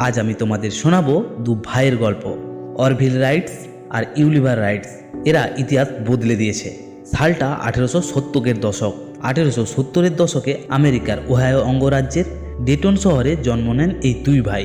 আজ আমি তোমাদের শোনাবো দু ভাইয়ের গল্প, অরভিল রাইটস আর ইউলিভার রাইটস। এরা ইতিহাস বদলে দিয়েছে। সালটা 1870-এর দশক। 1870-এর দশকে আমেরিকার ওহাইও অঙ্গরাজ্যের ডেটন শহরে জন্ম নেন এই দুই ভাই।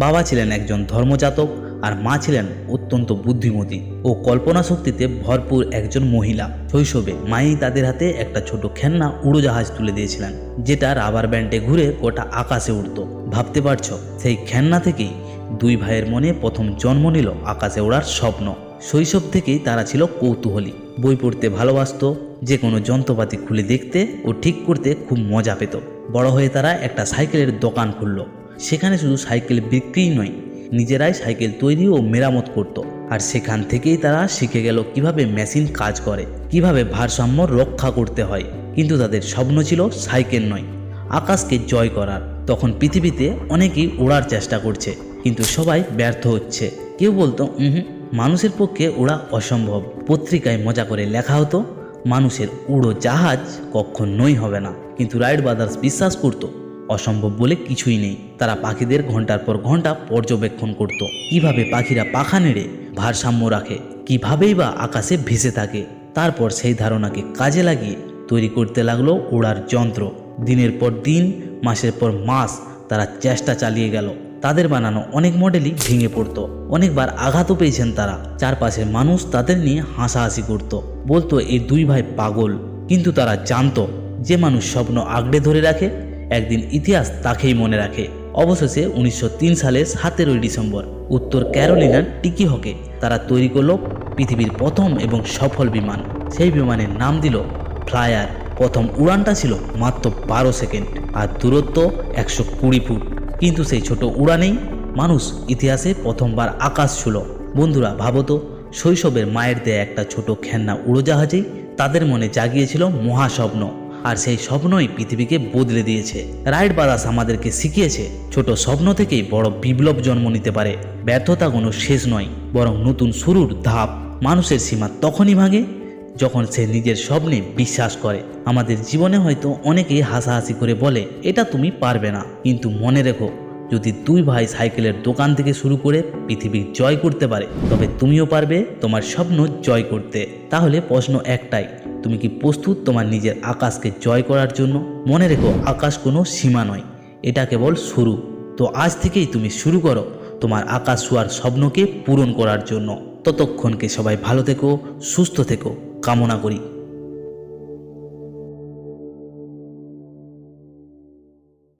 বাবা ছিলেন একজন ধর্মজাতক আর মা ছিলেন অত্যন্ত বুদ্ধিমতী ও কল্পনা শক্তিতে ভরপুর একজন মহিলা। শৈশবে মাই তাদের হাতে একটা ছোট খেলনা উড়োজাহাজ তুলে দিয়েছিলেন, যেটা রাবার ব্যান্ডে ঘুরে গোটা আকাশে উড়ত। ভাবতে পারছো, সেই খেলনা থেকেই দুই ভাইয়ের মনে প্রথম জন্ম নিল আকাশে ওড়ার স্বপ্ন। শৈশব থেকেই তারা ছিল কৌতূহলী, বই পড়তে ভালোবাসত, যে কোনো যন্ত্রপাতি খুলে দেখতে ও ঠিক করতে খুব মজা পেত। বড় হয়ে তারা একটা সাইকেলের দোকান খুলল। সেখানে শুধু সাইকেল বিক্রিই নয়, নিজেরাই সাইকেল তৈরি ও মেরামত করত। আর সেখান থেকেই তারা শিখে গেল কিভাবে মেশিন কাজ করে, কিভাবে ভারসাম্য রক্ষা করতে হয়। কিন্তু তাদের স্বপ্ন ছিল সাইকেল নয়, আকাশকে জয় করার। তখন পৃথিবীতে অনেকেই ওড়ার চেষ্টা করছে, কিন্তু সবাই ব্যর্থ হচ্ছে। কেউ বলতো মানুষের পক্ষে ওড়া অসম্ভব। পত্রিকায় মজা করে লেখা হতো মানুষের উড়ো জাহাজ কখনোই হবে না। কিন্তু রাইট ব্রাদার্স বিশ্বাস করত অসম্ভব বলে কিছুই নেই। তারা পাখিদের ঘন্টার পর ঘন্টা পর্যবেক্ষণ করত, কিভাবে পাখিরা পাখা নেড়ে ভারসাম্য রাখে, কিভাবেই বা আকাশে ভেসে থাকে। তারপর সেই ধারণাকে কাজে লাগিয়ে তৈরি করতে লাগলো ওড়ার যন্ত্র। দিনের পর দিন, মাসের পর মাস তারা চেষ্টা চালিয়ে গেল। তাদের বানানো অনেক মডেলই ভেঙে পড়তো, অনেকবার আঘাতও পেয়েছেন তারা। চারপাশের মানুষ তাদের নিয়ে হাসাহাসি করত, বলতো এই দুই ভাই পাগল। কিন্তু তারা জানতো, যে মানুষ স্বপ্ন আঁকড়ে ধরে রাখে, একদিন ইতিহাস তাকেই মনে রাখে। অবশেষে 1903 সালের 17 ডিসেম্বর উত্তর ক্যারোলিনার টিকি হকে তারা তৈরি করলো পৃথিবীর প্রথম এবং সফল বিমান। সেই বিমানের নাম দিল ফ্লায়ার। প্রথম উড়ানটা ছিল মাত্র 12 সেকেন্ড আর দূরত্ব 120 ফুট। কিন্তু সেই ছোট উড়ানেই মানুষ ইতিহাসে প্রথমবার আকাশ ছুঁল। বন্ধুরা, ভাবো তো, শৈশবের মায়ের দেয়া একটা ছোট খেলনা উড়োজাহাজেই তাদের মনে জাগিয়েছিল মহাস্বপ্ন। আর সেই স্বপ্নই পৃথিবীকে বদলে দিয়েছে। রাইট ব্রাদার্স আমাদেরকে শিখিয়েছে ছোট স্বপ্ন থেকেই বড় বিপ্লব জন্ম নিতে পারে। ব্যর্থতা কোনো শেষ নয়, বরং নতুন শুরুর ধাপ। মানুষের সীমা তখনই ভাঙে যখন সে নিজের স্বপ্নে বিশ্বাস করে। আমাদের জীবনে হয়তো অনেকেই হাসাহাসি করে বলে এটা তুমি পারবে না, কিন্তু মনে রেখো, যদি দুই ভাই সাইকেলের দোকান থেকে শুরু করে পৃথিবী জয় করতে পারে, তবে তুমিও পারবে তোমার স্বপ্ন জয় করতে। তাহলে প্রশ্ন একটাই, তুমি কি প্রস্তুত তোমার নিজের আকাশকে জয় করার জন্য? মনে রেখো, আকাশ কোনো সীমা নয়, এটা কেবল শুরু। তো আজ থেকেই তুমি শুরু করো তোমার আকাশ ছোঁয়ার স্বপ্নকে পূরণ করার জন্য। ততক্ষণকে সবাই ভালো থেকো, সুস্থ থেকো কামনা করি।